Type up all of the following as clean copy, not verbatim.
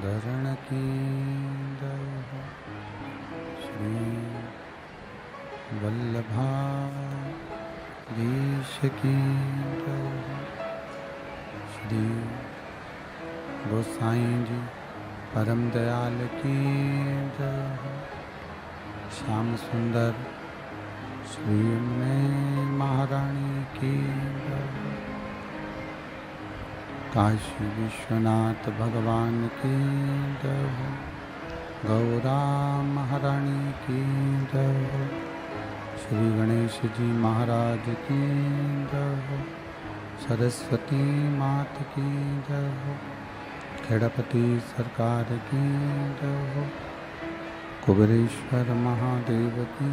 धरण की जय श्री वल्लभाधीश की जय श्री गोसाई जी परम दयाल की जय श्याम सुंदर श्री महारानी की जय काशी विश्वनाथ भगवान की जय गौरा महारानी की जय श्री गणेश जी महाराज की जय सरस्वती मात की जय खेड़पति सरकार की जय कुबेरेश्वर महादेव की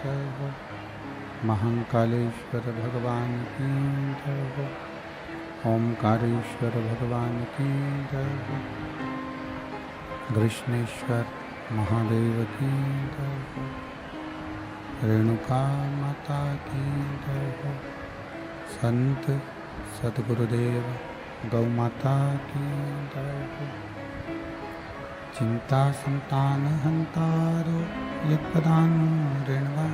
जय महाकालेश्वर भगवान की जय ओमकारेश्वर भगवान की जय कृष्णेश्वर महादेव की जय रेणुका माता की जय संत सद्गुरुदेव गौ माता की जय चिंता संतान हंतारो यत्पदानु रेणवा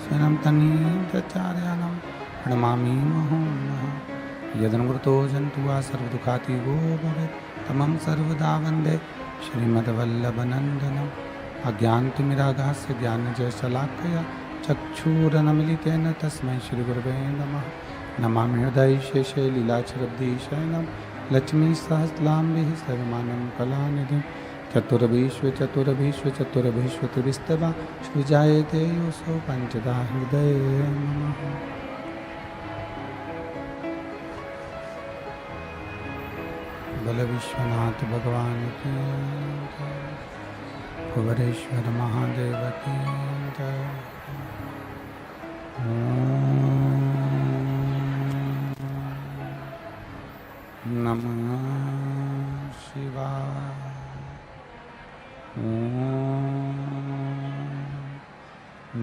स्वयं तनीचार्याणं प्रणमामि मुहुर्मुहुः यदनुवृतो जन्तुवा सर्वदुःखातिगो भवेत् तमं सर्वदा वन्दे श्रीमद्वल्लभनन्दनम् अज्ञानतिमिरागास्य ज्ञानजयशलाकया चक्षुरुन्मीलितेन तस्मै श्रीगुरवे नमः नमामि हृदये शेषे लीलाचरब्धीशयनं लक्ष्मीसहस्रलाम्बिः सर्वमानं कलानिधिं चतुर्भीष्वचतुर्भीष्वचतुर्भीष्वतिभिस्तवा श्रीजायते योऽसौ पञ्चदा हृदये नमः बल विश्वनाथ भगवान की जय कुबेरेश्वर महादेव की जय नमः शिवाय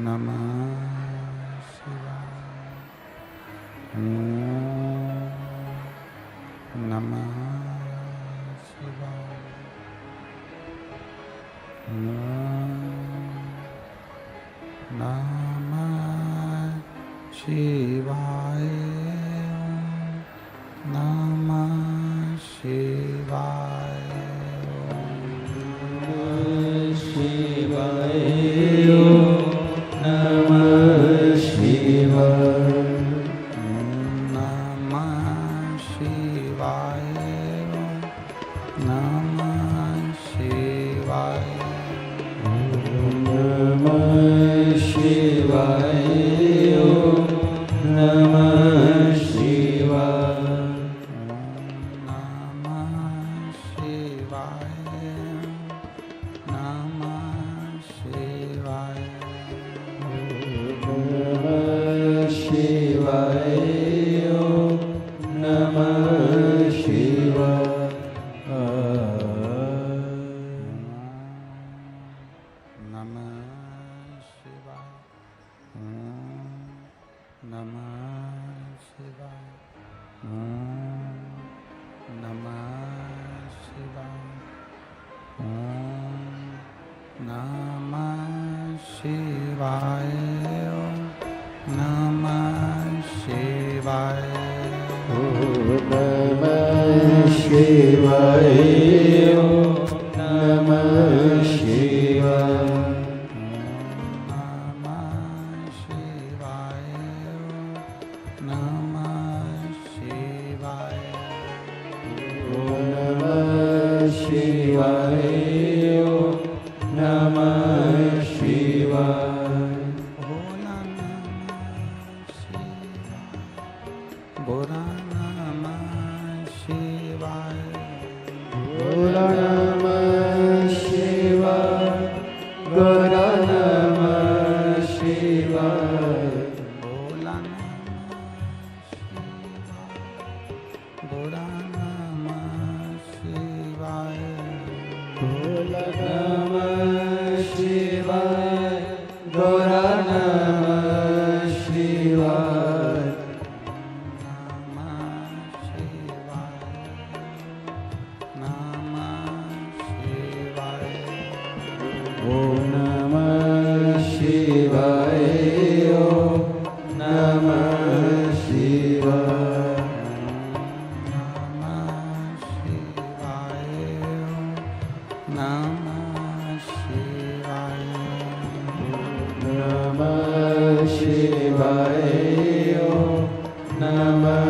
नमः शिवाय नमः शिवाय नमः शिवाय शिवाय नमः शिवाय नमः शिवाय नमः शिवाय नमः शिवाय नमः शिवाय नमः शिवाय नमः शिवाय नमः शिवाय नमः शिवाय ॐ नमः शिवाय ॐ नमः शिवाय नमः शिवाय नमः शिवाय नमः शिवाय नमः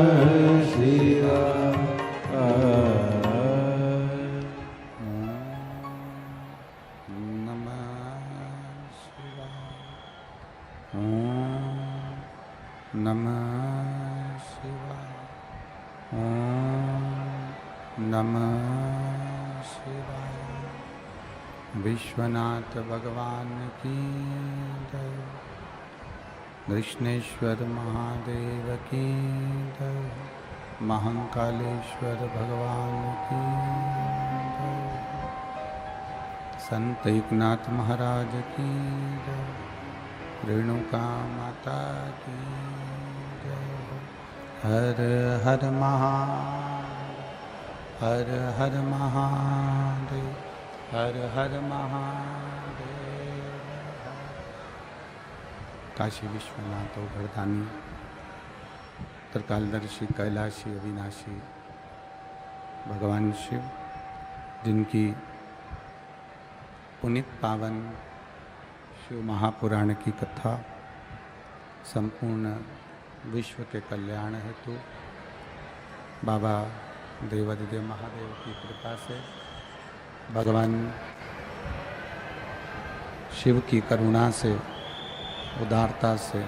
शिवाय ॐ नमः शिवाय विश्वनाथ भगवान की जय कृष्णेश्वर महादेव की जय महाकालेश्वर भगवान की जय संत एकनाथ महाराज की जय रेणुका माता की जय हर हर महादेव हर हर महादेव। काशी विश्वनाथ गोवर्धनी त्रिकालदर्शी कैलाशी अविनाशी भगवान शिव, जिनकी पुनीत पावन शिव महापुराण की कथा संपूर्ण विश्व के कल्याण हेतु बाबा देवाधिदेव महादेव की कृपा से, भगवान शिव की करुणा से, उदारता से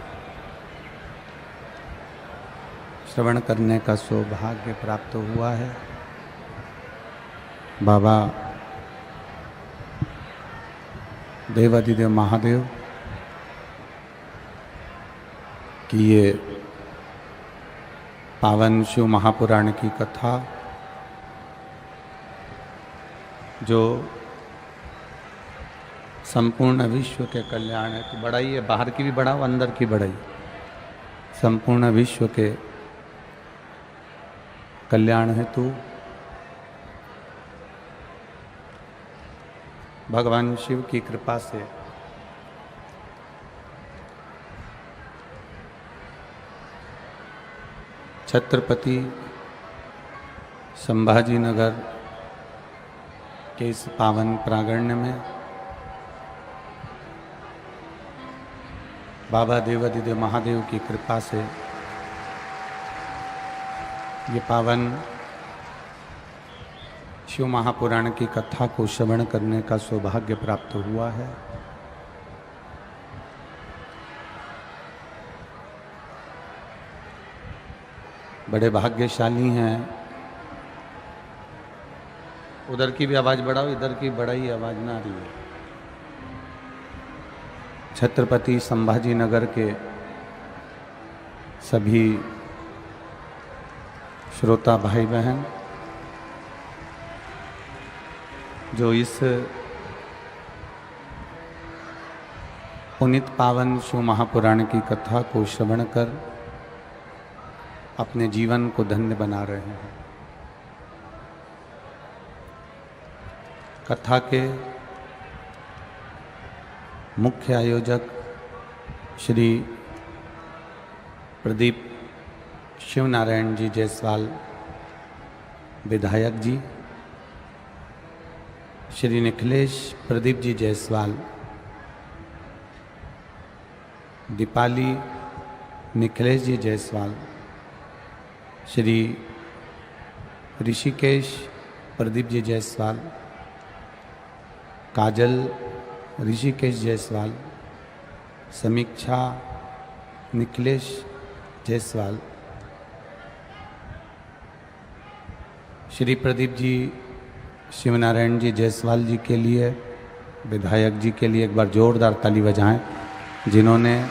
श्रवण करने का सौभाग्य प्राप्त हुआ है। बाबा देवाधिदेव महादेव की ये पावन शिव महापुराण की कथा, जो संपूर्ण विश्व के कल्याण है, तो बढ़ाई है, बाहर की भी बढ़ाओ अंदर की बढ़ाई, संपूर्ण विश्व के कल्याण हेतु भगवान शिव की कृपा से छत्रपति संभाजी नगर के इस पावन प्रांगण में बाबा देवाधिदेव महादेव की कृपा से ये पावन शिव महापुराण की कथा को श्रवण करने का सौभाग्य प्राप्त हुआ है। बड़े भाग्यशाली हैं। उधर की भी आवाज़ बढ़ाओ, इधर की बढ़ाई आवाज़ ना रही है। छत्रपति संभाजी नगर के सभी श्रोता भाई बहन जो इस पुनीत पावन शिव महापुराण की कथा को श्रवण कर अपने जीवन को धन्य बना रहे हैं। कथा के मुख्य आयोजक श्री प्रदीप शिवनारायण जी जायसवाल विधायक जी, श्री निखिलेश प्रदीप जी जायसवाल, दीपाली निखिलेश जी जायसवाल, श्री ऋषिकेश प्रदीप जी जायसवाल, काजल ऋषिकेश जायसवाल, समीक्षा निखिलेश जायसवाल, श्री प्रदीप जी शिवनारायण जी जायसवाल जी के लिए, विधायक जी के लिए एक बार जोरदार ताली बजाएं, जिन्होंने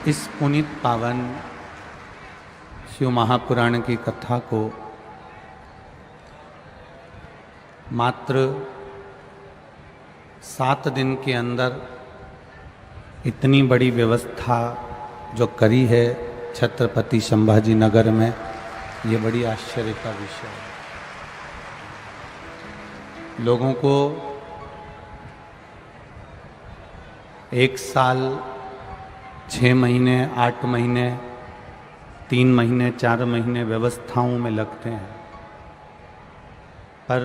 इस पुनीत पावन शिव महापुराण की कथा को मात्र 7 दिन के अंदर इतनी बड़ी व्यवस्था जो करी है छत्रपति संभाजी नगर में, ये बड़ी आश्चर्य का विषय है। लोगों को 1 साल 6 महीने 8 महीने 3 महीने 4 महीने व्यवस्थाओं में लगते हैं, पर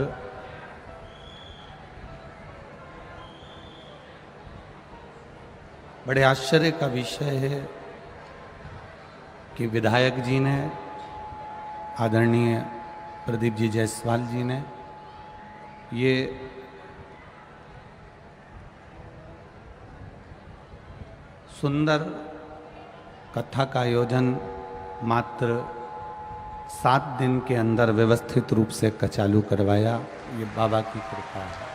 बड़े आश्चर्य का विषय है कि विधायक जी ने, आदरणीय प्रदीप जी जायसवाल जी ने ये सुंदर कथा का आयोजन मात्र 7 दिन के अंदर व्यवस्थित रूप से चालू करवाया। ये बाबा की कृपा है।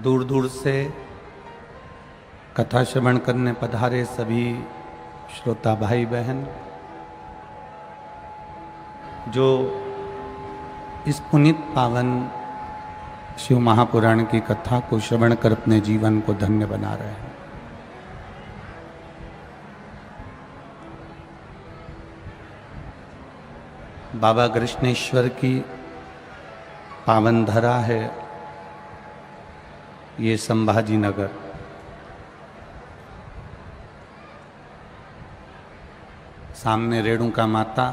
दूर दूर से कथा श्रवण करने पधारे सभी श्रोता भाई बहन जो इस पुनीत पावन शिव महापुराण की कथा को श्रवण कर अपने जीवन को धन्य बना रहे हैं। बाबा कृष्णेश्वर की पावन धरा है ये संभाजी नगर। सामने रेणुका माता,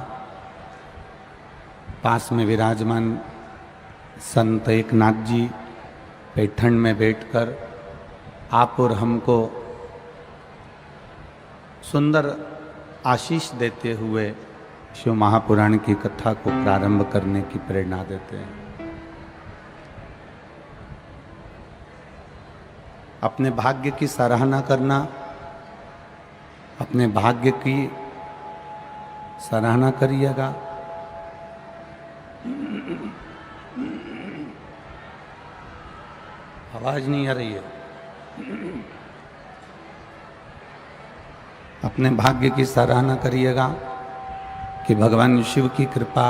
पास में विराजमान संत एकनाथ जी पैठण में बैठकर आप और हमको सुंदर आशीष देते हुए शिव महापुराण की कथा को प्रारंभ करने की प्रेरणा देते हैं। अपने भाग्य की सराहना करना, अपने भाग्य की सराहना करिएगा। आवाज नहीं आ रही है। अपने भाग्य की सराहना करिएगा कि भगवान शिव की कृपा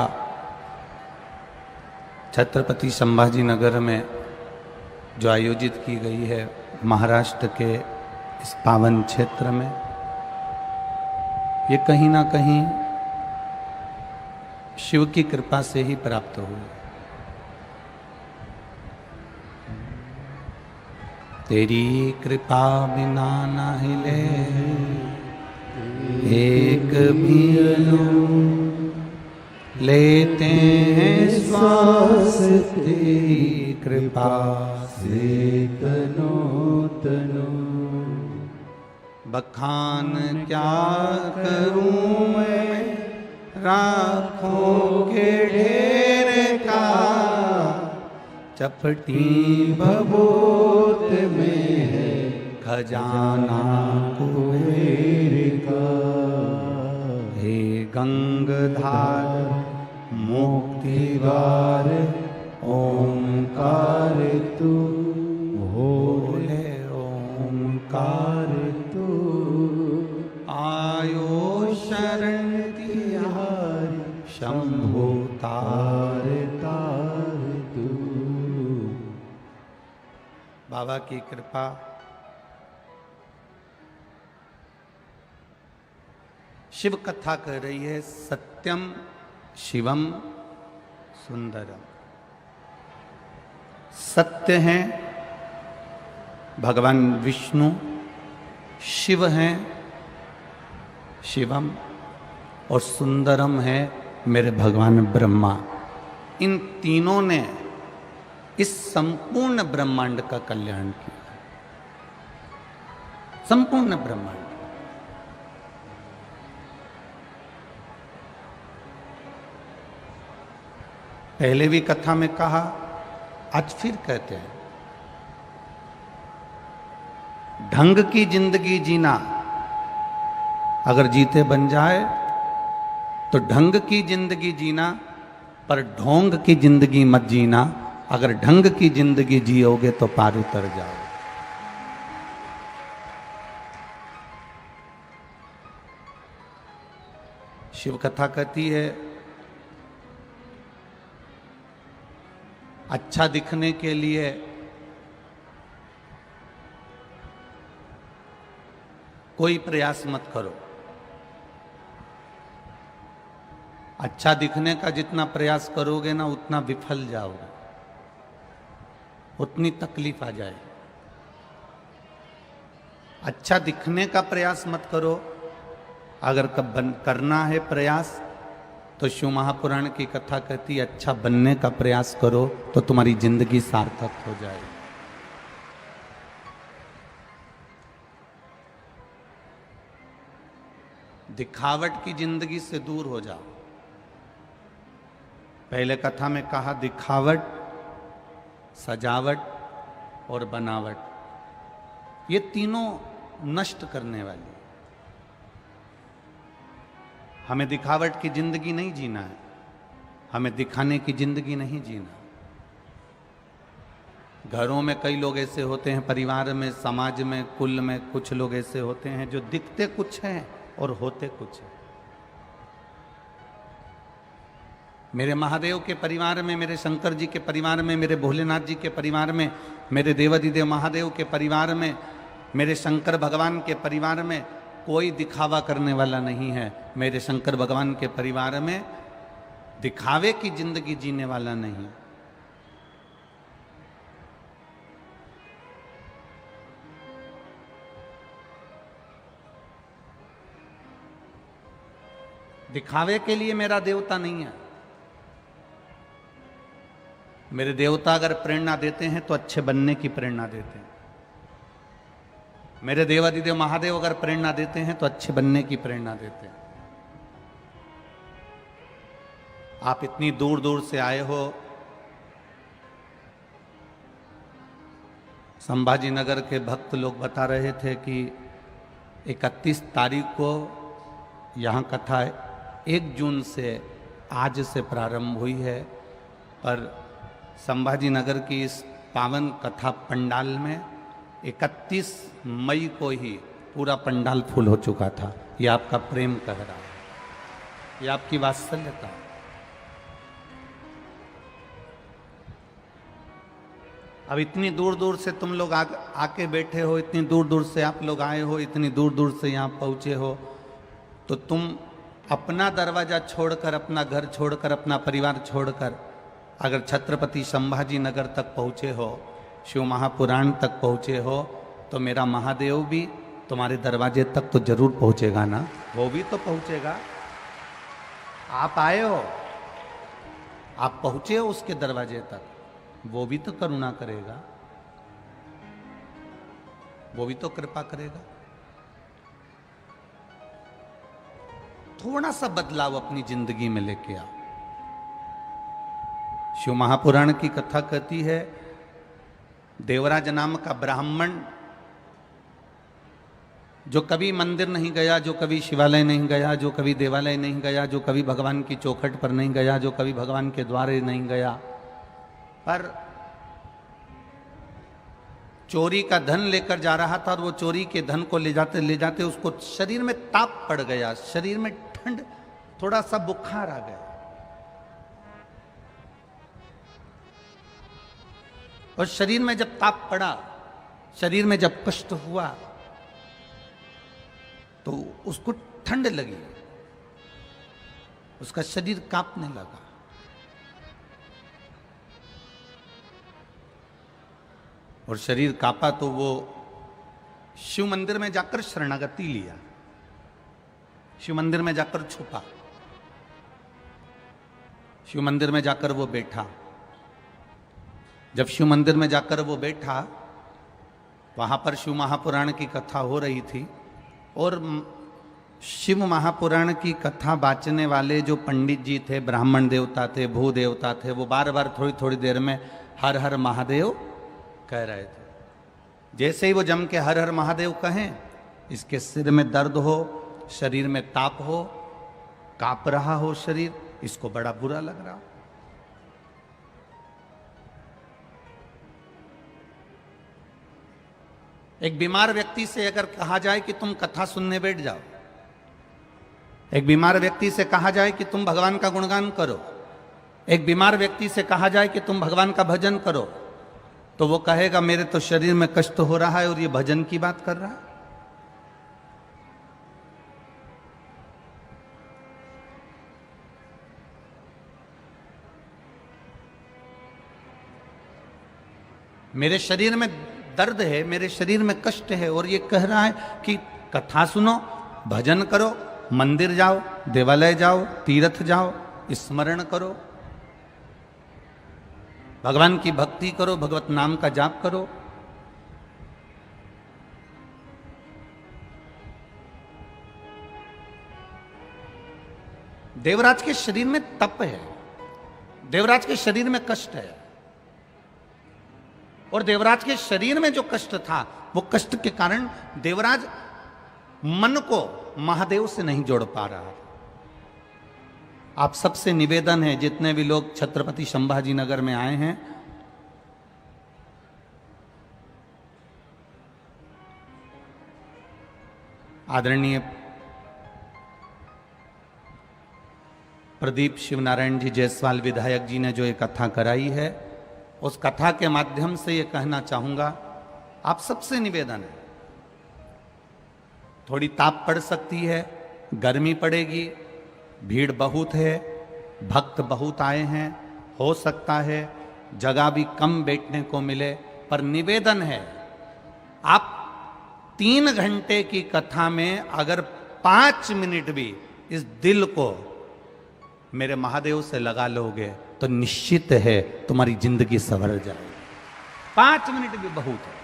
छत्रपति संभाजी नगर में जो आयोजित की गई है महाराष्ट्र के इस पावन क्षेत्र में, ये कहीं ना कहीं शिव की कृपा से ही प्राप्त हुई। तेरी कृपा बिना ना हिले एक भी लेते हैं श्वास, तेरी कृपा से तनो तनो। बखान क्या करूं मैं राखों के ढेर का, चपटी भभूत में है खजाना कुबेर का। हे गंगधार मुक्तिवार ओंकार तू, भोले ओंकार तू। आयो शरण तिहारी शंभु तार तार तू। बाबा की कृपा शिव कथा कह रही है, सत्यम शिवम सुंदरम। सत्य है भगवान विष्णु, शिव हैं शिवम, और सुंदरम है मेरे भगवान ब्रह्मा। इन तीनों ने इस संपूर्ण ब्रह्मांड का कल्याण किया। संपूर्ण ब्रह्मांड। पहले भी कथा में कहा, आज फिर कहते हैं, ढंग की जिंदगी जीना अगर जीते बन जाए तो ढंग की जिंदगी जीना, पर ढोंग की जिंदगी मत जीना। अगर ढंग की जिंदगी जियोगे तो पार उतर जाओ। शिव कथा कहती है, अच्छा दिखने के लिए कोई प्रयास मत करो। अच्छा दिखने का जितना प्रयास करोगे ना उतना विफल जाओगे, उतनी तकलीफ आ जाए। अच्छा दिखने का प्रयास मत करो। अगर करना है प्रयास तो शिव महापुराण की कथा कहती है अच्छा बनने का प्रयास करो तो तुम्हारी जिंदगी सार्थक हो जाए। दिखावट की जिंदगी से दूर हो जाओ। पहले कथा में कहा दिखावट, सजावट और बनावट, ये तीनों नष्ट करने वाली। हमें दिखावट की जिंदगी नहीं जीना है, हमें दिखाने की जिंदगी नहीं जीना। घरों में कई लोग ऐसे होते हैं, परिवार में, समाज में, कुल में कुछ लोग ऐसे होते हैं जो दिखते कुछ हैं और होते कुछ हैं। मेरे महादेव के परिवार में, मेरे शंकर जी के परिवार में, मेरे भोलेनाथ जी के परिवार में, मेरे देवाधिदेव महादेव के परिवार में, मेरे शंकर भगवान के परिवार में कोई दिखावा करने वाला नहीं है। मेरे शंकर भगवान के परिवार में दिखावे की जिंदगी जीने वाला नहीं। दिखावे के लिए मेरा देवता नहीं है। मेरे देवता अगर प्रेरणा देते हैं तो अच्छे बनने की प्रेरणा देते हैं। मेरे देवाधिदेव महादेव अगर प्रेरणा देते हैं तो अच्छे बनने की प्रेरणा देते हैं। आप इतनी दूर दूर से आए हो, संभाजी नगर के भक्त लोग बता रहे थे कि 31 तारीख को यहाँ कथा 1 जून से आज से प्रारंभ हुई है, पर संभाजी नगर की इस पावन कथा पंडाल में 31 मई को ही पूरा पंडाल फुल हो चुका था। ये आपका प्रेम कह रहा है, ये आपकी वात्सल्यता। अब इतनी दूर दूर से तुम लोग आके बैठे हो, इतनी दूर दूर से आप लोग आए हो, इतनी दूर दूर से यहाँ पहुँचे हो, तो तुम अपना दरवाजा छोड़कर, अपना घर छोड़कर, अपना परिवार छोड़कर अगर छत्रपति संभाजी नगर तक पहुँचे हो, शिव महापुराण तक पहुँचे हो, तो मेरा महादेव भी तुम्हारे दरवाजे तक तो जरूर पहुँचेगा ना। वो भी तो पहुँचेगा। आप आए हो, आप पहुँचे हो उसके दरवाजे तक, वो भी तो करुणा करेगा, वो भी तो कृपा करेगा। थोड़ा सा बदलाव अपनी जिंदगी में लेके आओ। शिव महापुराण की कथा कहती है देवराज नाम का ब्राह्मण जो कभी मंदिर नहीं गया, जो कभी शिवालय नहीं गया, जो कभी देवालय नहीं गया, जो कभी भगवान की चौखट पर नहीं गया, जो कभी भगवान के द्वारे नहीं गया, पर चोरी का धन लेकर जा रहा था और वो चोरी के धन को ले जाते उसको शरीर में ताप पड़ गया, शरीर में ठंड, थोड़ा सा बुखार आ गया। और शरीर में जब ताप पड़ा, शरीर में जब कष्ट हुआ, तो उसको ठंड लगी, उसका शरीर कांपने लगा। और शरीर कांपा तो वो शिव मंदिर में जाकर शरणागति लिया, शिव मंदिर में जाकर छुपा, शिव मंदिर में जाकर वो बैठा। जब शिव मंदिर में जाकर वो बैठा, वहां पर शिव महापुराण की कथा हो रही थी, और शिव महापुराण की कथा बांचने वाले जो पंडित जी थे, ब्राह्मण देवता थे, भू देवता थे, वो बार बार थोड़ी थोड़ी देर में हर हर महादेव कह रहे थे। जैसे ही वो जम के हर हर महादेव कहें, इसके सिर में दर्द हो, शरीर में ताप हो, कांप रहा हो शरीर, इसको बड़ा बुरा लग रहा। एक बीमार व्यक्ति से अगर कहा जाए कि तुम कथा सुनने बैठ जाओ, एक बीमार व्यक्ति से कहा जाए कि तुम भगवान का गुणगान करो, एक बीमार व्यक्ति से कहा जाए कि तुम भगवान का भजन करो, तो वो कहेगा मेरे तो शरीर में कष्ट हो रहा है और ये भजन की बात कर रहा है। मेरे शरीर में दर्द है, मेरे शरीर में कष्ट है, और ये कह रहा है कि कथा सुनो, भजन करो, मंदिर जाओ, देवालय जाओ, तीर्थ जाओ, स्मरण करो, भगवान की भक्ति करो, भगवत नाम का जाप करो। देवराज के शरीर में तप है, देवराज के शरीर में कष्ट है, और देवराज के शरीर में जो कष्ट था वो कष्ट के कारण देवराज मन को महादेव से नहीं जोड़ पा रहा। आप सबसे निवेदन है, जितने भी लोग छत्रपति संभाजी नगर में आए हैं, आदरणीय प्रदीप शिवनारायण जी जायसवाल विधायक जी ने जो ये कथा कराई है, उस कथा के माध्यम से ये कहना चाहूंगा, आप सबसे निवेदन है, थोड़ी ताप पड़ सकती है, गर्मी पड़ेगी, भीड़ बहुत है, भक्त बहुत आए हैं, हो सकता है जगह भी कम बैठने को मिले, पर निवेदन है, आप 3 घंटे की कथा में अगर 5 मिनट भी इस दिल को मेरे महादेव से लगा लोगे तो निश्चित है तुम्हारी जिंदगी संवर जाएगी। 5 मिनट भी बहुत है।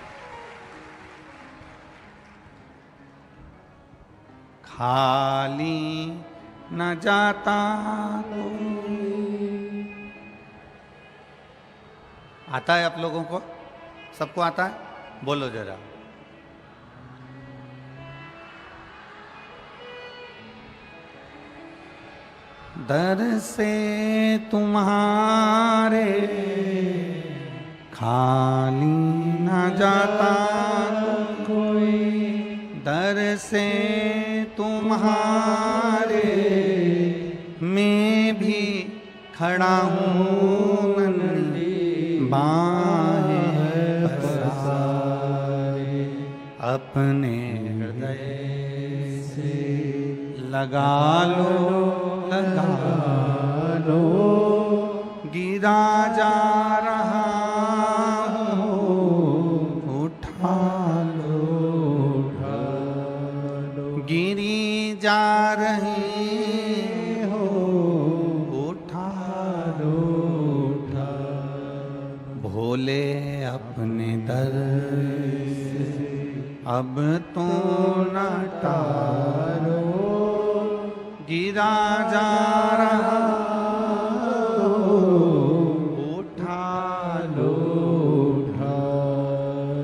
खाली न जाता आता है आप लोगों को? सबको आता है? बोलो जरा। दर से तुम्हारे खाली न जाता कोई, दर से तुम्हारे मैं भी खड़ा हूँ, नन्ही बाहें पसारे, अपने हृदय से लगा लो, लगा लो, गिरा जा रहा हूँ, उठा लो, उठा लो, गिरी जा रही हो, उठा लो, उठा लो, भोले अपने दर से अब तो न टारो, गिरा जा रहा उठा लो, उठा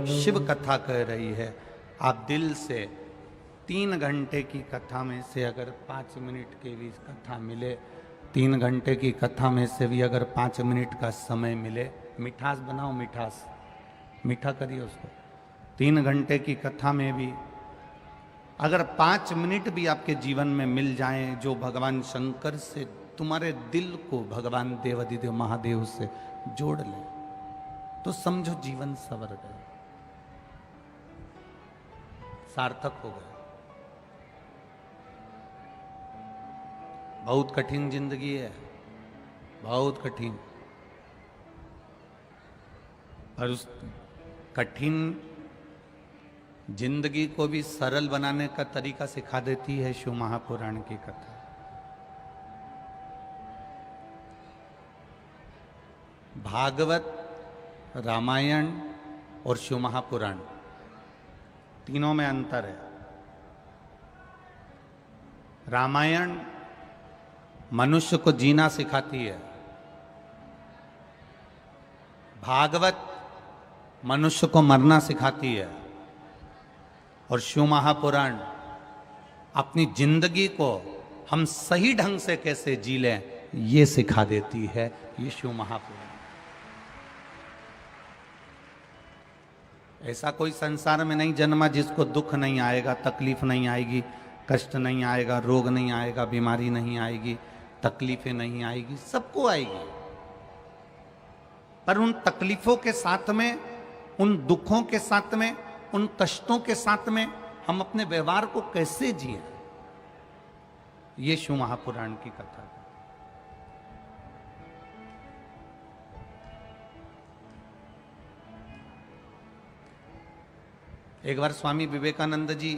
लो। शिव कथा कह रही है, आप दिल से 3 घंटे की कथा में से अगर 5 मिनट की भी कथा मिले, 3 घंटे की कथा में से भी अगर 5 मिनट का समय मिले, मिठास बनाओ, मिठास मीठा करिए उसको। 3 घंटे की कथा में भी अगर 5 मिनट भी आपके जीवन में मिल जाएं, जो भगवान शंकर से तुम्हारे दिल को भगवान देवाधिदेव महादेव से जोड़ ले, तो समझो जीवन सवर गया, सार्थक हो गया। बहुत कठिन जिंदगी है, बहुत कठिन, और उस कठिन जिंदगी को भी सरल बनाने का तरीका सिखा देती है शिव महापुराण की कथा। भागवत, रामायण और शिव महापुराण तीनों में अंतर है। रामायण मनुष्य को जीना सिखाती है, भागवत मनुष्य को मरना सिखाती है, और शिव महापुराण अपनी जिंदगी को हम सही ढंग से कैसे जी लें ये सिखा देती है ये शिव महापुराण। ऐसा कोई संसार में नहीं जन्मा जिसको दुख नहीं आएगा, तकलीफ नहीं आएगी, कष्ट नहीं आएगा, रोग नहीं आएगा, बीमारी नहीं आएगी, तकलीफें नहीं आएगी, सबको आएगी। पर उन तकलीफों के साथ में, उन दुखों के साथ में, उन कष्टों के साथ में हम अपने व्यवहार को कैसे जिए, ये शिव महापुराण की कथा है। एक बार स्वामी विवेकानंद जी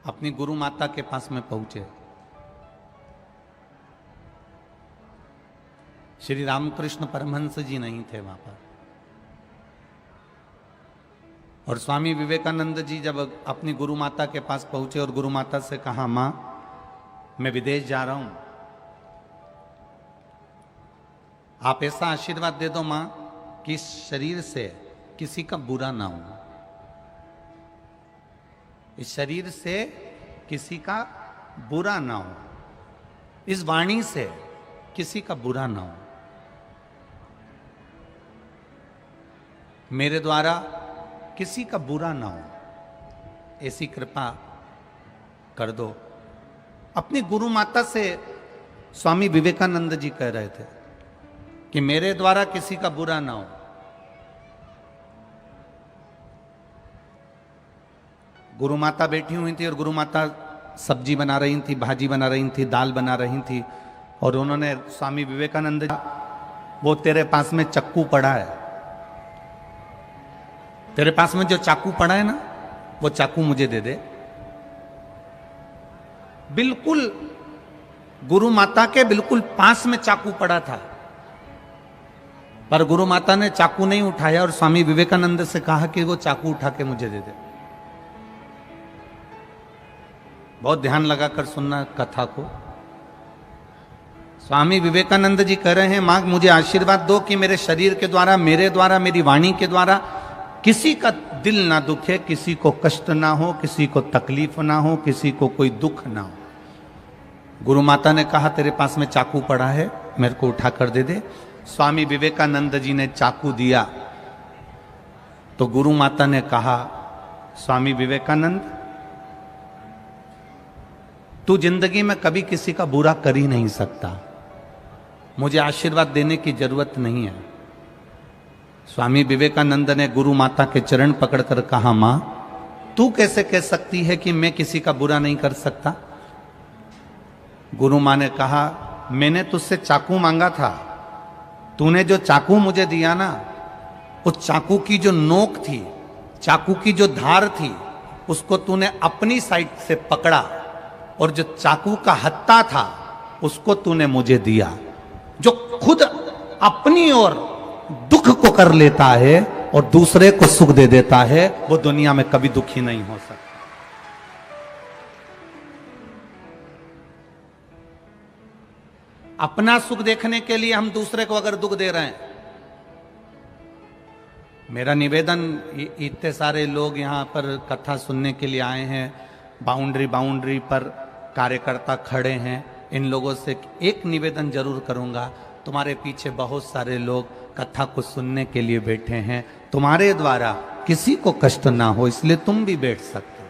अपनी गुरु माता के पास में पहुंचे। श्री रामकृष्ण परमहंस जी नहीं थे वहां पर। और स्वामी विवेकानंद जी जब अपनी गुरु माता के पास पहुंचे और गुरु माता से कहा, मां मैं विदेश जा रहा हूं, आप ऐसा आशीर्वाद दे दो मां कि इस शरीर से किसी का बुरा ना हो, इस शरीर से किसी का बुरा ना हो, इस वाणी से किसी का बुरा ना हो, मेरे द्वारा किसी का बुरा ना हो, ऐसी कृपा कर दो। अपनी गुरु माता से स्वामी विवेकानंद जी कह रहे थे कि मेरे द्वारा किसी का बुरा ना हो। गुरु माता बैठी हुई थी और गुरु माता सब्जी बना रही थी, भाजी बना रही थी, दाल बना रही थी। और उन्होंने स्वामी विवेकानंद जी, वो तेरे पास में चक्कू पड़ा है, तेरे पास में जो चाकू पड़ा है ना, वो चाकू मुझे दे दे। बिल्कुल गुरु माता के बिल्कुल पास में चाकू पड़ा था, पर गुरु माता ने चाकू नहीं उठाया और स्वामी विवेकानंद से कहा कि वो चाकू उठा के मुझे दे दे। बहुत ध्यान लगाकर सुनना कथा को। स्वामी विवेकानंद जी कह रहे हैं, मां मुझे आशीर्वाद दो कि मेरे शरीर के द्वारा, मेरे द्वारा, मेरी वाणी के द्वारा किसी का दिल ना दुखे, किसी को कष्ट ना हो, किसी को तकलीफ ना हो, किसी को कोई दुख ना हो। गुरु माता ने कहा तेरे पास में चाकू पड़ा है, मेरे को उठा कर दे दे। स्वामी विवेकानंद जी ने चाकू दिया तो गुरु माता ने कहा, स्वामी विवेकानंद तू जिंदगी में कभी किसी का बुरा कर ही नहीं सकता, मुझे आशीर्वाद देने की जरूरत नहीं है। स्वामी विवेकानंद ने गुरु माता के चरण पकड़कर कहा, मां तू कैसे कह सकती है कि मैं किसी का बुरा नहीं कर सकता। गुरु मां ने कहा, मैंने तुझसे चाकू मांगा था, तूने जो चाकू मुझे दिया ना, उस चाकू की जो नोक थी, चाकू की जो धार थी, उसको तूने अपनी साइड से पकड़ा और जो चाकू का हत्था था उसको तूने मुझे दिया। जो खुद अपनी ओर दुख को कर लेता है और दूसरे को सुख दे देता है, वो दुनिया में कभी दुखी नहीं हो सकता। अपना सुख देखने के लिए हम दूसरे को अगर दुख दे रहे हैं, मेरा निवेदन, इतने सारे लोग यहां पर कथा सुनने के लिए आए हैं, बाउंड्री पर कार्यकर्ता खड़े हैं, इन लोगों से एक निवेदन जरूर करूंगा, तुम्हारे पीछे बहुत सारे लोग कथा को सुनने के लिए बैठे हैं, तुम्हारे द्वारा किसी को कष्ट ना हो इसलिए तुम भी बैठ सकते हो।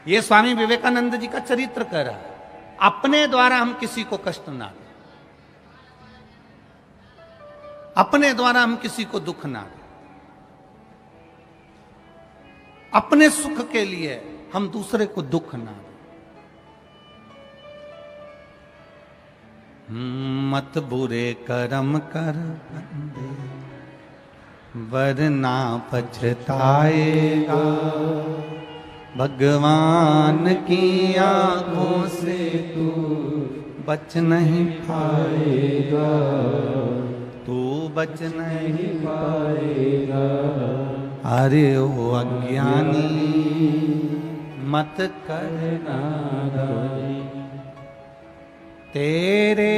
ये स्वामी विवेकानंद जी का चरित्र कह रहा है, अपने द्वारा हम किसी को कष्ट ना दें, अपने द्वारा हम किसी को दुख ना दें, अपने सुख के लिए हम दूसरे को दुख ना दें। मत बुरे कर्म कर बंदे, वरना पछताएगा, भगवान की आंखों से तू बच नहीं पाएगा, तू बच नहीं पाएगा। अरे ओ अज्ञानी मत करना गौरी, तेरे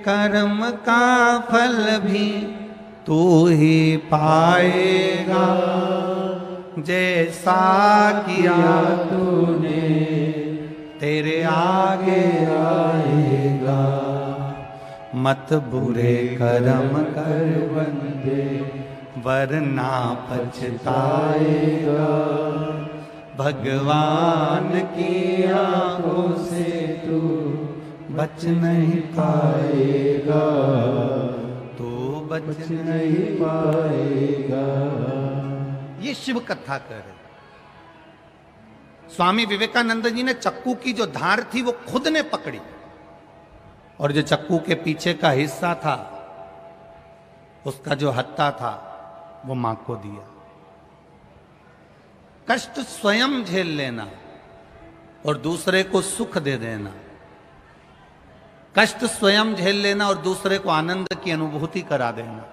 कर्म का फल भी तू ही पाएगा, जैसा किया तूने तेरे आगे आएगा। मत बुरे कर्म कर बंदे, वरना पछताएगा, भगवान की आंखों से तू बच नहीं पाएगा, तू बच नहीं पाएगा। ये शिव कथा कर रहे। स्वामी विवेकानंद जी ने चक्कू की जो धार थी वो खुद ने पकड़ी, और जो चक्कू के पीछे का हिस्सा था, उसका जो हत्था था, वो मां को दिया। कष्ट स्वयं झेल लेना और दूसरे को सुख दे देना, कष्ट स्वयं झेल लेना और दूसरे को आनंद की अनुभूति करा देना,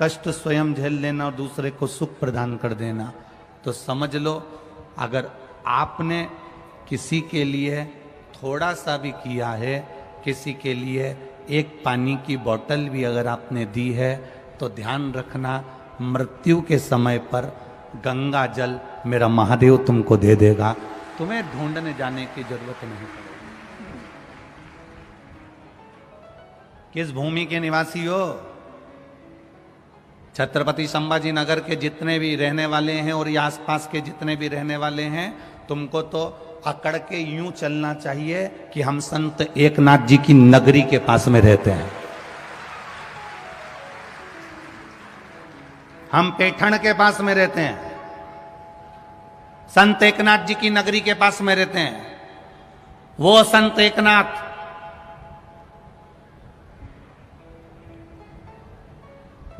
कष्ट स्वयं झेल लेना और दूसरे को सुख प्रदान कर देना। तो समझ लो, अगर आपने किसी के लिए थोड़ा सा भी किया है, किसी के लिए एक पानी की बोतल भी अगर आपने दी है, तो ध्यान रखना मृत्यु के समय पर गंगा जल मेरा महादेव तुमको दे देगा, तुम्हें ढूंढने जाने की जरूरत नहीं पड़ेगी। किस भूमि के निवासी हो? छत्रपति संभाजी नगर के जितने भी रहने वाले हैं और ये आसपास के जितने भी रहने वाले हैं, तुमको तो अकड़ के यूं चलना चाहिए कि हम संत एकनाथ जी की नगरी के पास में रहते हैं, हम पैठण के पास में रहते हैं, संत एकनाथ जी की नगरी के पास में रहते हैं। वो संत एकनाथ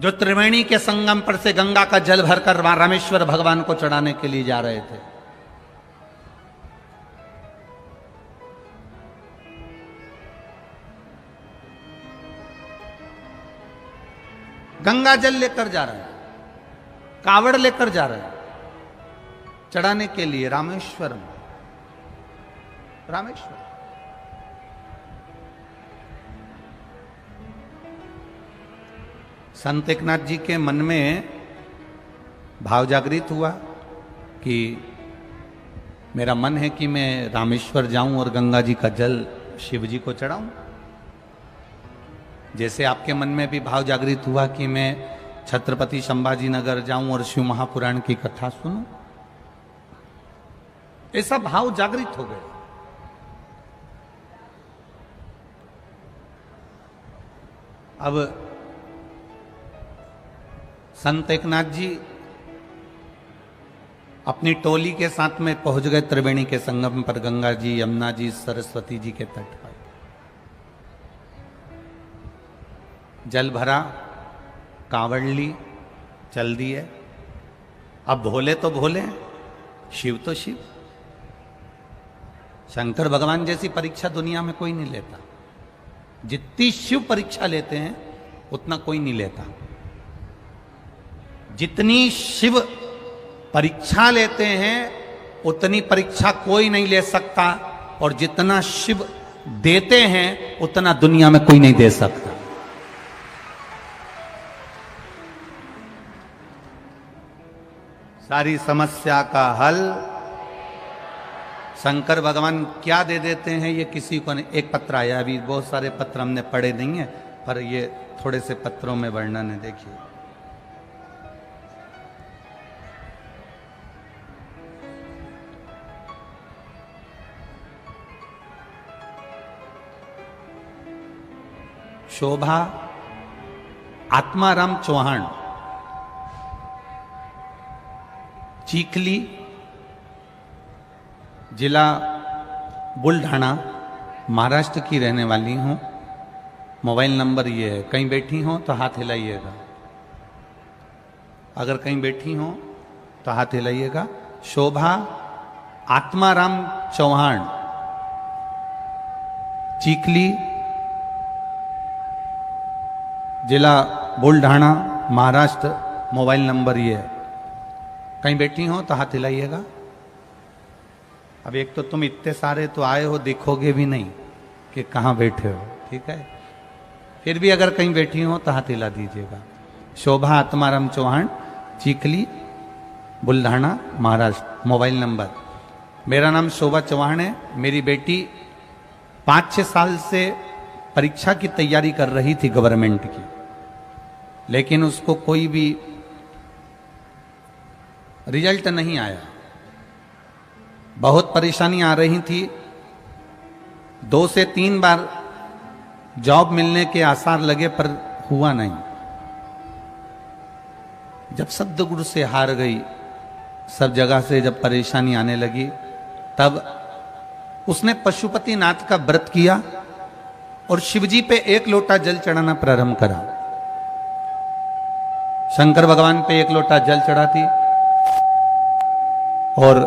जो त्रिवेणी के संगम पर से गंगा का जल भरकर रामेश्वर भगवान को चढ़ाने के लिए जा रहे थे। गंगा जल लेकर जा रहे हैं, कावड़ लेकर जा रहे हैं चढ़ाने के लिए रामेश्वर में। रामेश्वर संत एकनाथ जी के मन में भाव जागृत हुआ कि मेरा मन है कि मैं रामेश्वर जाऊं और गंगा जी का जल शिव जी को चढ़ाऊं। जैसे आपके मन में भी भाव जागृत हुआ कि मैं छत्रपति संभाजी नगर जाऊं और शिव महापुराण की कथा सुनूं, ऐसा भाव जागृत हो गए। अब संत एकनाथ जी अपनी टोली के साथ में पहुंच गए त्रिवेणी के संगम पर, गंगा जी, यमुना जी, सरस्वती जी के तट पर। जल भरा, कांवड़ ली, चल दिए। अब भोले तो भोले, शिव तो शिव। शंकर भगवान जैसी परीक्षा दुनिया में कोई नहीं लेता। जितनी शिव परीक्षा लेते हैं उतना कोई नहीं लेता। जितनी शिव परीक्षा लेते हैं उतनी परीक्षा कोई नहीं ले सकता, और जितना शिव देते हैं उतना दुनिया में कोई नहीं दे सकता। सारी समस्या का हल शंकर भगवान क्या दे देते हैं ये किसी को नहीं। एक पत्र आया, अभी बहुत सारे पत्र हमने पढ़े नहीं है, पर ये थोड़े से पत्रों में वर्णन है, देखिए। शोभा आत्माराम चौहान, चीखली, जिला बुल्ढाना, महाराष्ट्र की रहने वाली हूँ। मोबाइल नंबर ये है, कहीं बैठी हो तो हाथ हिलाइएगा। अगर कहीं बैठी हो तो हाथ हिलाइएगा। शोभा आत्माराम चौहान, चीखली, जिला बुल्ढाना, महाराष्ट्र। मोबाइल नंबर ये है, कहीं बैठी हो तो हाथ हिलाइएगा। अब एक तो तुम इतने सारे तो आए हो, देखोगे भी नहीं कि कहाँ बैठे हो, ठीक है। फिर भी अगर कहीं बैठी हो तो हाथ हिला दीजिएगा। शोभा आत्माराम चौहान, चीखली, बुल्ढाना, महाराष्ट्र। मोबाइल नंबर, मेरा नाम शोभा चौहान है। मेरी बेटी 5-6 साल से परीक्षा की तैयारी कर रही थी गवर्नमेंट की, लेकिन उसको कोई भी रिजल्ट नहीं आया। बहुत परेशानी आ रही थी। 2 से 3 बार जॉब मिलने के आसार लगे पर हुआ नहीं। जब सद्गुरु से हार गई, सब जगह से जब परेशानी आने लगी, तब उसने पशुपति नाथ का व्रत किया और शिवजी पे 1 लोटा जल चढ़ाना प्रारंभ करा। शंकर भगवान पे एक लोटा जल चढ़ाती और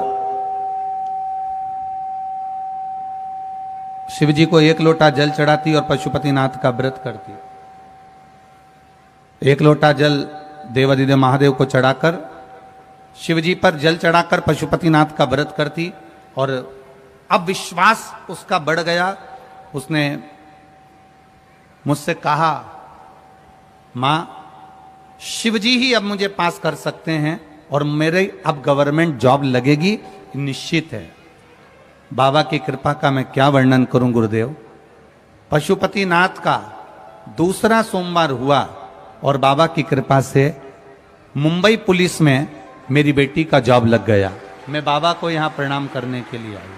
शिव जी को एक लोटा जल चढ़ाती और पशुपतिनाथ का व्रत करती। एक लोटा जल देवादिदेव महादेव को चढ़ाकर शिव जी पर जल चढ़ाकर पशुपतिनाथ का व्रत करती और अब विश्वास उसका बढ़ गया। उसने मुझसे कहा, मां शिव जी ही अब मुझे पास कर सकते हैं और मेरे अब गवर्नमेंट जॉब लगेगी निश्चित है। बाबा की कृपा का मैं क्या वर्णन करूं गुरुदेव। पशुपतिनाथ का दूसरा सोमवार हुआ और बाबा की कृपा से मुंबई पुलिस में मेरी बेटी का जॉब लग गया। मैं बाबा को यहां प्रणाम करने के लिए आई।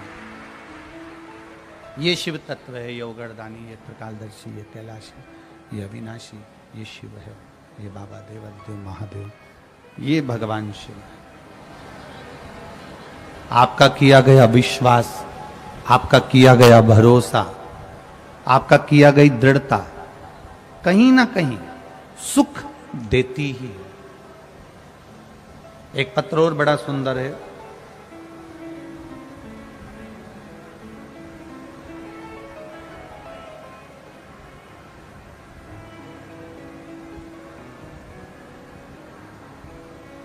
ये शिव तत्व है, ये उगड़दानी, ये त्रिकालदर्शी, ये कैलाशी, ये अविनाशी, ये शिव है, ये बाबा देवादिदेव महादेव, ये भगवान शिव है। आपका किया गया विश्वास, आपका किया गया भरोसा, आपका किया गई दृढ़ता कहीं ना कहीं सुख देती ही है। एक पत्र और बड़ा सुंदर है।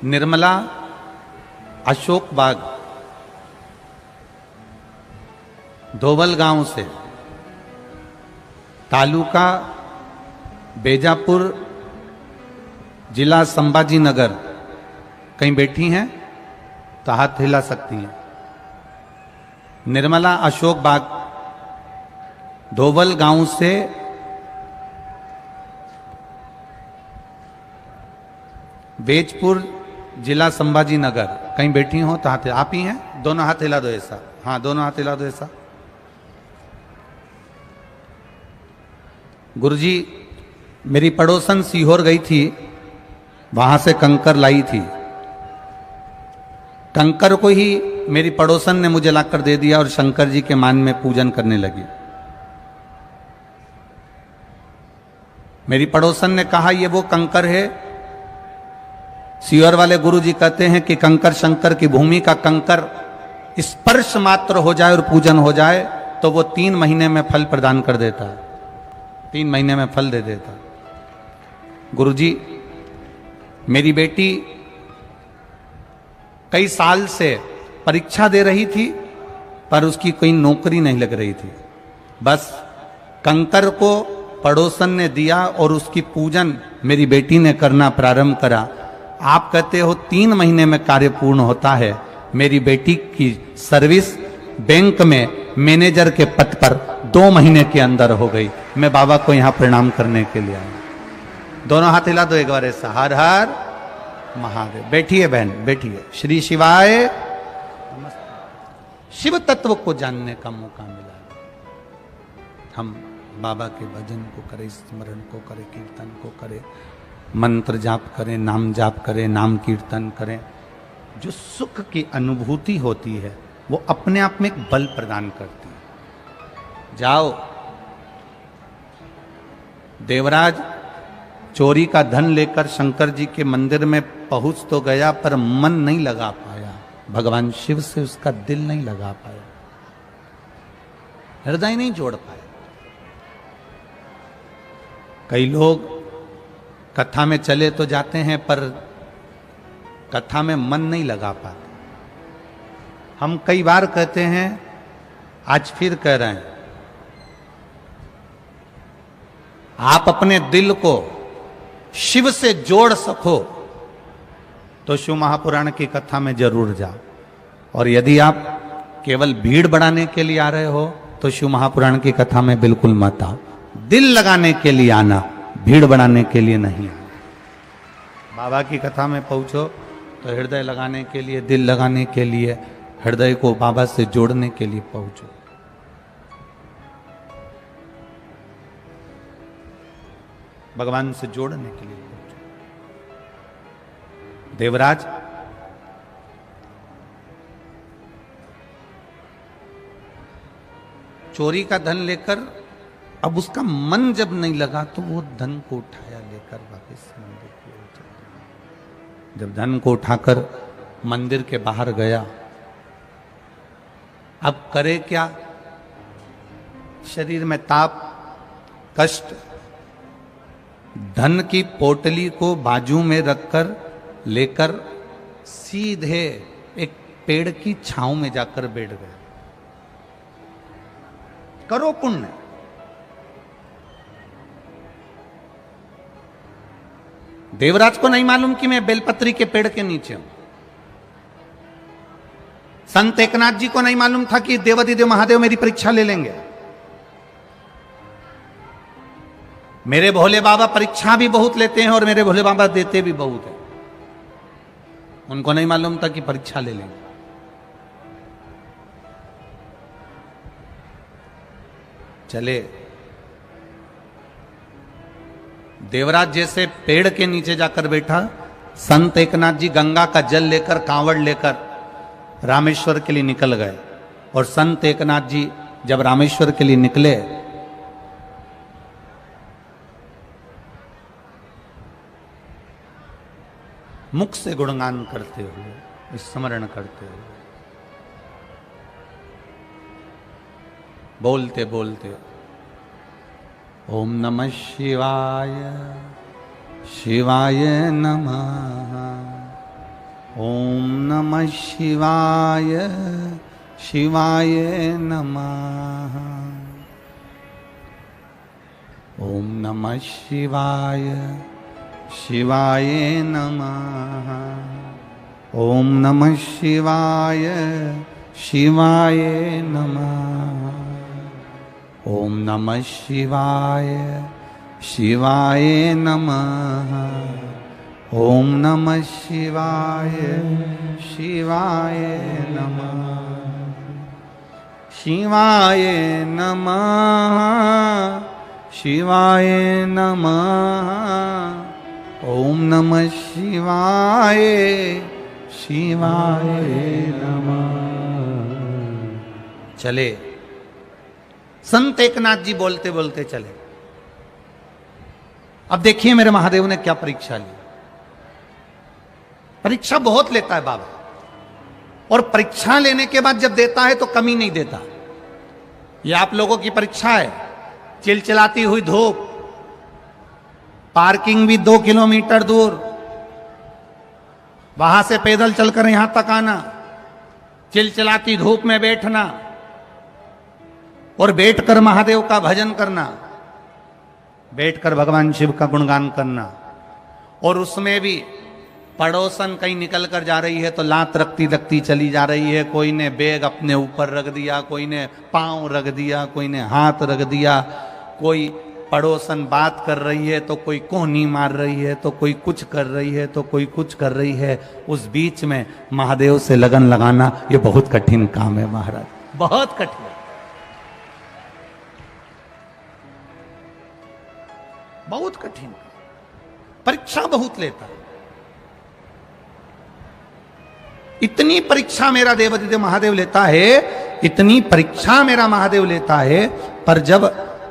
निर्मला अशोक बाग धोबल गांव से, तालुका बेजापुर, जिला संभाजी नगर। कहीं बैठी हैं तो हाथ हिला सकती हैं। निर्मला अशोक बाग धोबल गांव से बेजपुर, जिला संभाजी नगर। कहीं बैठी हो तो हाथ, आप ही हैं? दोनों हाथ हिला दो ऐसा। हाँ, दोनों हाथ हिला दो ऐसा। गुरुजी, मेरी पड़ोसन सीहोर गई थी, वहां से कंकर लाई थी। कंकर को ही मेरी पड़ोसन ने मुझे लाकर दे दिया और शंकर जी के मान में पूजन करने लगी। मेरी पड़ोसन ने कहा, ये वो कंकर है। सीहोर वाले गुरुजी कहते हैं कि कंकर शंकर की भूमि का कंकर स्पर्श मात्र हो जाए और पूजन हो जाए तो वो 3 महीने में फल प्रदान कर देता है। 3 महीने में फल दे देता। गुरुजी, मेरी बेटी कई साल से परीक्षा दे रही थी पर उसकी कोई नौकरी नहीं लग रही थी। बस कंकर को पड़ोसन ने दिया और उसकी पूजन मेरी बेटी ने करना प्रारंभ करा। आप कहते हो 3 महीने में कार्य पूर्ण होता है। मेरी बेटी की सर्विस बैंक में मैनेजर के पद पर 2 महीने के अंदर हो गई। मैं बाबा को यहां प्रणाम करने के लिए आया। दोनों हाथ हिला दो एक बार ऐसा। हर हर महादेव। बैठिए बहन, बैठिए। श्री शिवाय। शिव तत्व को जानने का मौका मिला। हम बाबा के भजन को करें, स्मरण को करें, कीर्तन को करें, मंत्र जाप करें, नाम जाप करें, नाम कीर्तन करें। जो सुख की अनुभूति होती है वो अपने आप में एक बल प्रदान करती है। जाओ, देवराज चोरी का धन लेकर शंकर जी के मंदिर में पहुंच तो गया पर मन नहीं लगा पाया। भगवान शिव से उसका दिल नहीं लगा पाया, हृदय नहीं जोड़ पाया। कई लोग कथा में चले तो जाते हैं पर कथा में मन नहीं लगा पाते। हम कई बार कहते हैं, आज फिर कह रहे हैं, आप अपने दिल को शिव से जोड़ सको तो शिव महापुराण की कथा में जरूर जाओ। और यदि आप केवल भीड़ बढ़ाने के लिए आ रहे हो तो शिव महापुराण की कथा में बिल्कुल मत आओ। दिल लगाने के लिए आना, भीड़ बढ़ाने के लिए नहीं आना। बाबा की कथा में पहुंचो तो हृदय लगाने के लिए, दिल लगाने के लिए, हृदय को बाबा से जोड़ने के लिए पहुंचो। भगवान से जोड़ने के लिए पहुंचो। देवराज चोरी का धन लेकर अब उसका मन जब नहीं लगा तो वो धन को उठाया लेकर वापस मंदिर की ओर चला। जब धन को उठाकर मंदिर के बाहर गया, अब करे क्या? शरीर में ताप, कष्ट, धन की पोटली को बाजू में रखकर लेकर सीधे एक पेड़ की छांव में जाकर बैठ गए। करो पुण्य। देवराज को नहीं मालूम कि मैं बेलपत्री के पेड़ के नीचे हूं। संत एकनाथ जी को नहीं मालूम था कि देवाधिदेव महादेव मेरी परीक्षा ले लेंगे। मेरे भोले बाबा परीक्षा भी बहुत लेते हैं और मेरे भोले बाबा देते भी बहुत है। उनको नहीं मालूम था कि परीक्षा ले लेंगे। चले, देवराज जैसे पेड़ के नीचे जाकर बैठा, संत एकनाथ जी गंगा का जल लेकर, कांवड़ लेकर रामेश्वर के लिए निकल गए। और संत एकनाथ जी जब रामेश्वर के लिए निकले, मुख से गुणगान करते हुए, स्मरण करते हुए, बोलते बोलते, ओम नमः शिवाय, शिवाय नमः, ओम नमः शिवाय, शिवाय नमः, ओम नमः शिवाय, शिवाय नमः, ओम नमः शिवाय, शिवाय नमः, ओम नमः शिवाय, शिवाय नमः, ओम नमः शिवाय, शिवाय नमः, शिवाय नमः, शिवाय नमः, ओम नमः शिवाय, शिवाय नमः। चले, संत एकनाथ जी बोलते बोलते चले। अब देखिए मेरे महादेव ने क्या परीक्षा ली। परीक्षा बहुत लेता है बाबा, और परीक्षा लेने के बाद जब देता है तो कमी नहीं देता। ये आप लोगों की परीक्षा है। चिलचिलाती हुई धूप, पार्किंग भी 2 किलोमीटर दूर, वहां से पैदल चलकर यहां तक आना, चिलचिलाती धूप में बैठना और बैठकर महादेव का भजन करना, बैठकर भगवान शिव का गुणगान करना। और उसमें भी पड़ोसन कहीं निकल कर जा रही है तो लात रखती रखती चली जा रही है। कोई ने बैग अपने ऊपर रख दिया, कोई ने पांव रख दिया, कोई ने हाथ रख दिया, कोई पड़ोसन बात कर रही है तो कोई कोहनी मार रही है, तो कोई कुछ कर रही है, तो कोई कुछ कर रही है। उस बीच में महादेव से लगन लगाना ये बहुत कठिन काम है महाराज, बहुत कठिन। बहुत कठिन, परीक्षा बहुत लेता है। इतनी परीक्षा मेरा देवाधिदेव महादेव लेता है, इतनी परीक्षा मेरा महादेव लेता है। पर जब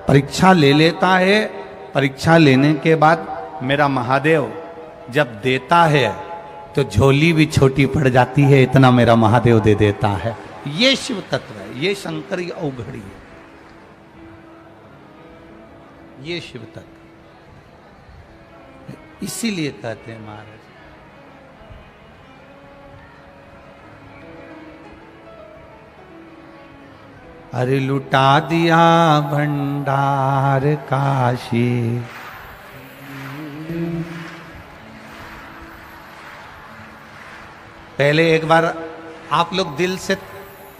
परीक्षा ले लेता है, परीक्षा लेने के बाद मेरा महादेव जब देता है तो झोली भी छोटी पड़ जाती है, इतना मेरा महादेव दे देता है। ये शिव तत्व है, ये शंकरी अवघड़ी है, ये शिव तत्व। इसीलिए कहते हैं महाराज, अरे लुटा दिया भंडार काशी, पहले एक बार आप लोग दिल से,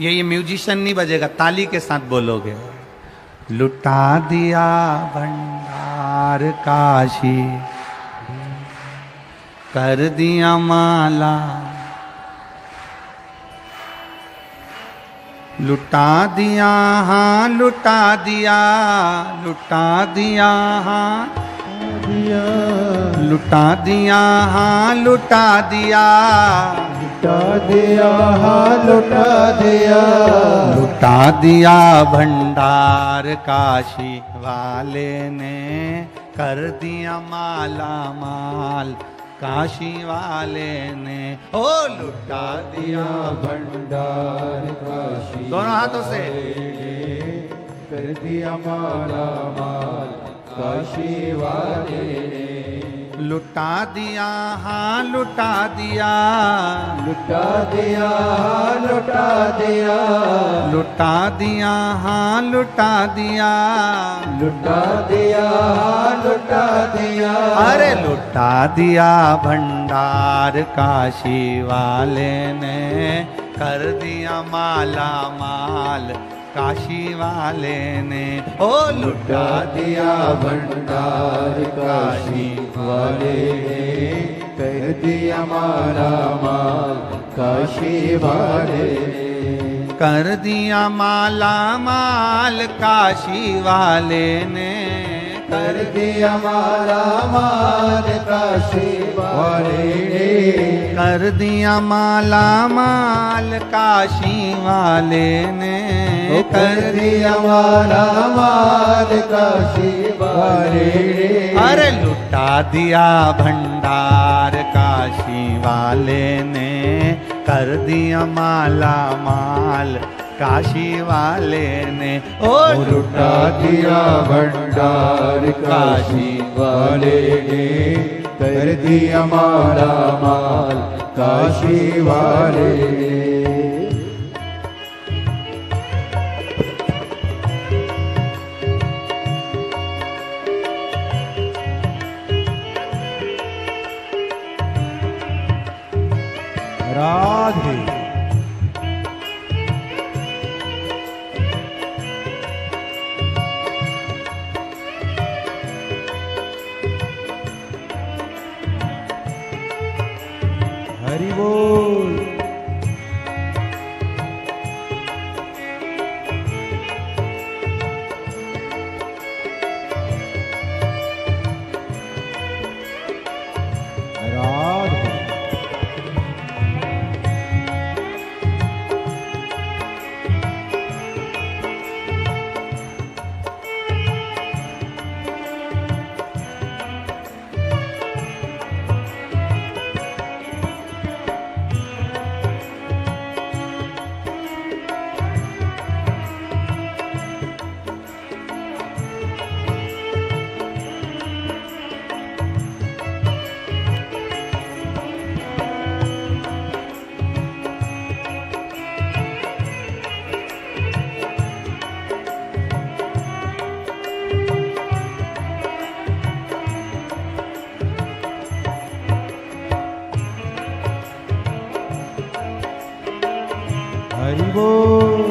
ये म्यूजिशियन नहीं बजेगा, ताली के साथ बोलोगे। लुटा दिया भंडार काशी, कर दिया माला, लुटा दिया, हाँ लुटा दिया, लुटा दिया, हाँ लुटा दिया, हाँ लुटा दिया, लुटा दिया, हाँ लुटा दिया, लुटा दिया भंडार काशी वाले ने, कर दिया माला माल, काशी वाले ने ओ लुटा दिया भंडार काशी दोनों हाथों से कर दिया माला माल काशी वाले ने लुटा दिया हाँ लुटा दिया लुटा दिया लुटा दिया लुटा दिया हाँ लुटा दिया लुटा दिया लुटा दिया अरे लुटा दिया भंडार काशी वाले ने कर दिया माला माल काशी वाले ने ओ लुटा दिया भंडार काशी वाले ने कर दिया माला माल काशी वाले ने कर दिया माला माल काशी वाले ने कर दिया माला माल काशी वाले ने कर दिया माला माल काशी वाले ने कर दिया माला माल काशी वाले ने अरे लुटा दिया भंडार काशी वाले ने कर दिया माला माल काशी वाले ने ओ लुटा दिया भंडार काशी वाले ने कर दिया माला माल काशी वाले ने राधे हरि बोल राधे हरि बोल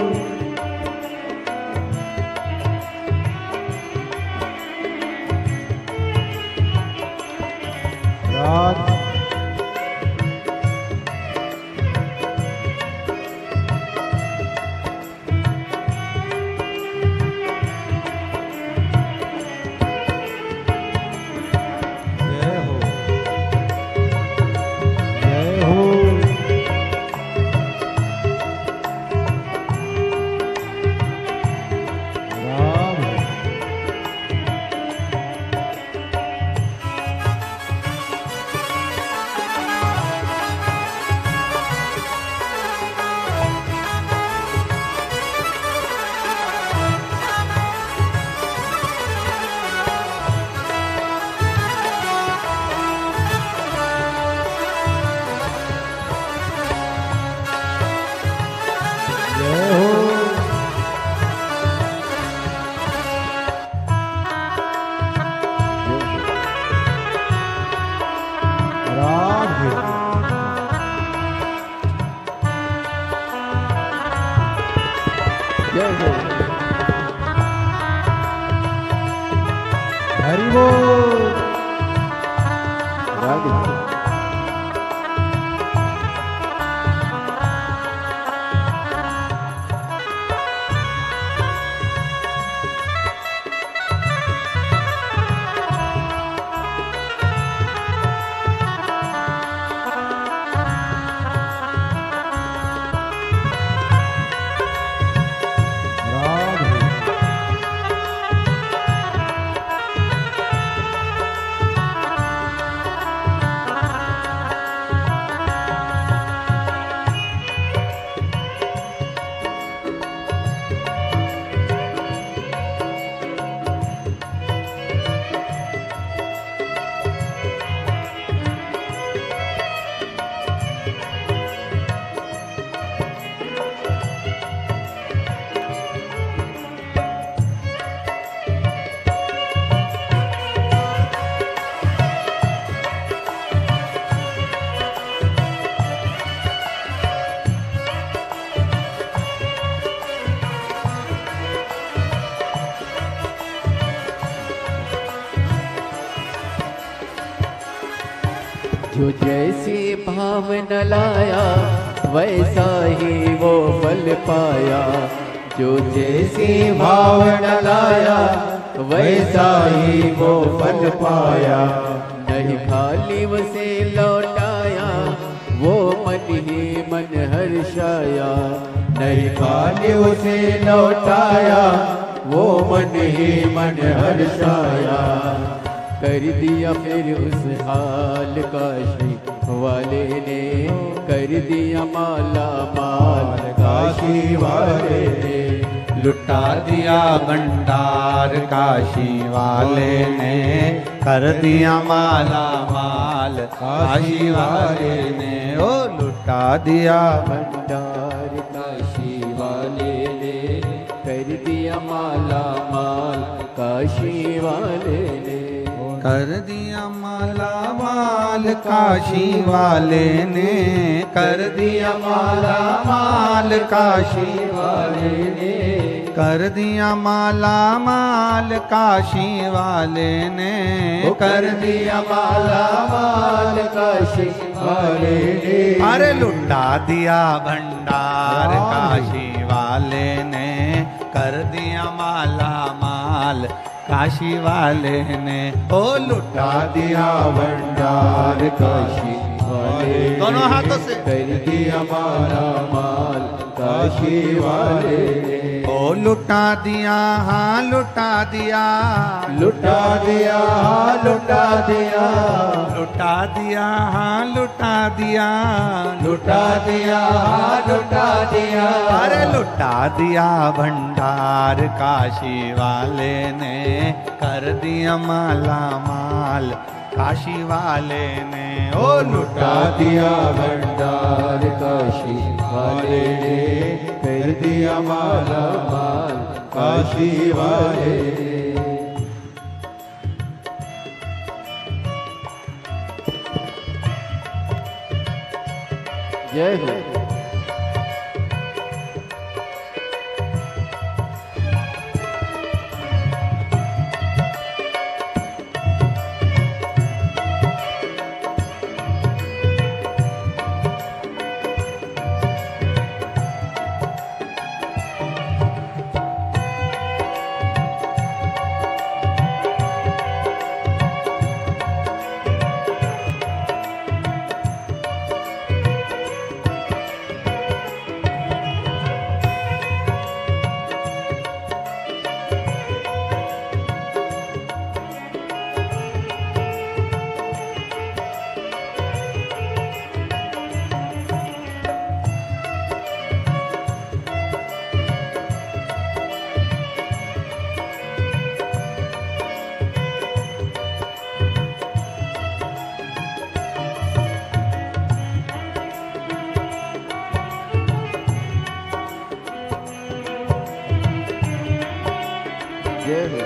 राधे जय हो जय हो राधे जय हो राधे जय हो हरि बोल राधे राधे जो जैसे भाव न लाया वैसा ही वो फल पाया। जो जैसे भाव न लाया वैसा ही वो फल पाया। नहीं खाली उसे लौटाया वो मन ही मन हर्षाया। नहीं खाली उसे लौटाया वो मन ही मन हर्षाया। कर दिया फिर उस हाल काशी वाले ने, कर दिया माला माल काशी वाले ने। लुटा दिया भंडार काशी वाले ने, कर दिया माला माल काशी वाले ने। ओ लुटा दिया भंडार काशी वाले ने, कर दिया माला माल काशी वाले ने। कर दिया माला माल काशी वाले ने, कर दिया माला माल काशी वाले ने। कर दिया माला माल काशी वाले ने, कर दिया माला माल काशी वाले ने। अरे लुटा दिया भंडार काशी वाले ने, कर दिया माला माल काशी वाले ने। ओ लुटा दिया भंडार काशी वाले ने, दोनों हाथों से कर दिया माला माल काशी वाले ने। ओ लुटा दिया हाँ लुटा दिया, लुटा दिया हाँ लुटा दिया, लुटा दिया हाँ लुटा दिया, लुटा दिया हाँ लुटा दिया। अरे लुटा दिया भंडार काशी वाले ने, कर दिया माला माल काशी वाले ने। ओ लुटा दिया भंडार काशी वाले ने, कर दिया माला माल काशी वाले ने। जय हो। जय हो।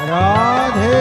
राधे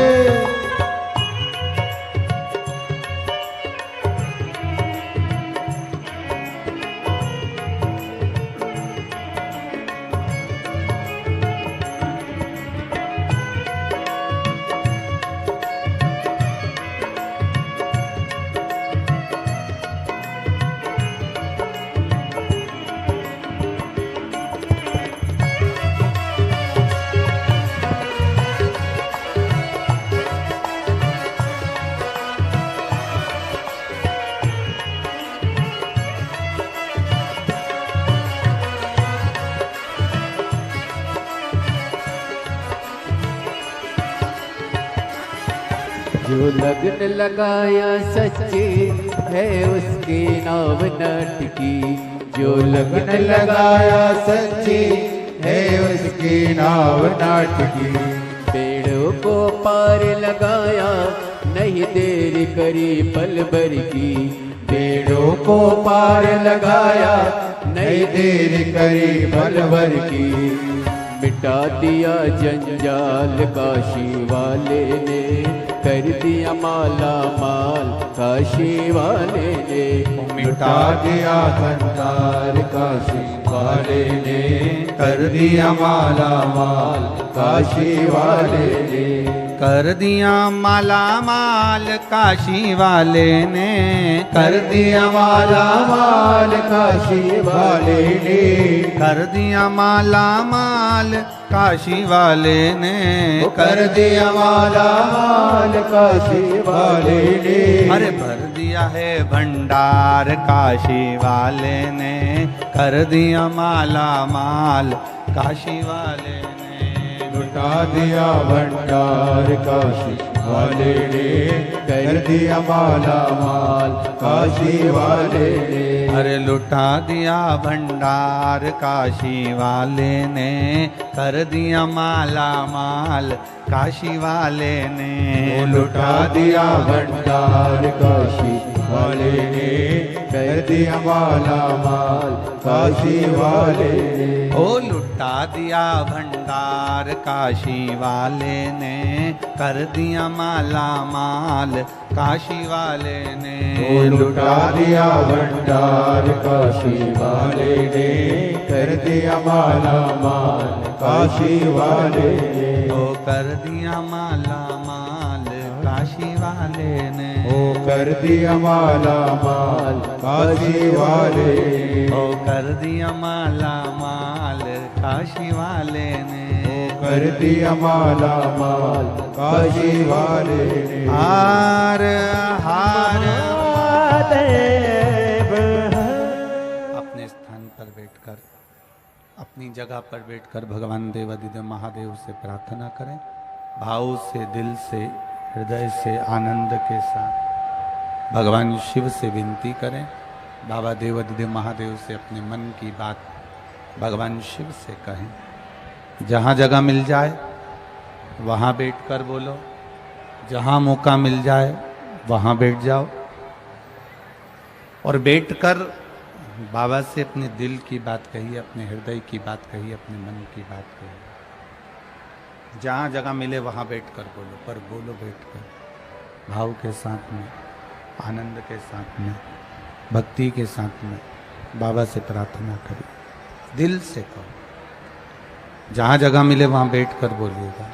जो लगन लगाया सच्चे है उसकी नाव नटकी। जो लगन लगाया सच्चे है उसकी नाव नाटकी। पेड़ों को पार लगाया नहीं देर करी पल भर की। पेड़ों को पार लगाया नहीं देर करी पल भर की। मिटा दिया जंजाल काशी वाले ने कर दिया माला माल काशी वाले ने। मिटा दिया जंजाल काशी वाले ने कर दिया माला माल काशी वाले ने। कर दिया माला माल काशी वाले ने। कर दिया माला माल काशी वाले ने। कर दिया माला माल काशी वाले ने। कर दिया माला माल काशी वाले ने। अरे भर दिया है भंडार काशी वाले ने। कर दिया माला माल काशी वाले ने। लुटा दिया भंडार काशी वाले ने। कर दिया माला माल काशी वाले ने। अरे लुटा दिया भंडार काशी वाले ने। कर दिया माला माल काशी वाले ने। लुटा दिया भंडार काशी वाले ने। कर दिया माला माल काशी वाले ने। ओ लुटा दिया भंडार काशी वाले ने। कर दिया माला माल काशी वाले ने। ओ लुटा दिया भंडार काशी वाले ने। कर दिया माला माल काशी वाले ने। ओ कर दिया माला माल काशी वाले ने। ओ कर दिया माला माल काशी वाले ने। ओ कर दिया माला माल काशी वाले ने। कर दिया माला माल काशी वाले ने। हार हार देव अपने स्थान पर बैठकर अपनी जगह पर बैठकर भगवान देवादिदेव महादेव से प्रार्थना करें। भाव से, दिल से, हृदय से, आनंद के साथ भगवान शिव से विनती करें। बाबा देवादिदेव महादेव से अपने मन की बात भगवान शिव से कहें। जहाँ जगह मिल जाए वहाँ बैठकर बोलो। जहाँ मौका मिल जाए वहाँ बैठ जाओ और बैठकर बाबा से अपने दिल की बात कहिए, अपने हृदय की बात कहिए, अपने मन की बात कहिए। जहाँ जगह मिले वहाँ बैठकर बोलो, पर बोलो बैठकर भाव के साथ में, आनंद के साथ में, भक्ति के साथ में बाबा से प्रार्थना करिए। दिल से करो। जहाँ जगह मिले वहाँ बैठकर बोलिएगा।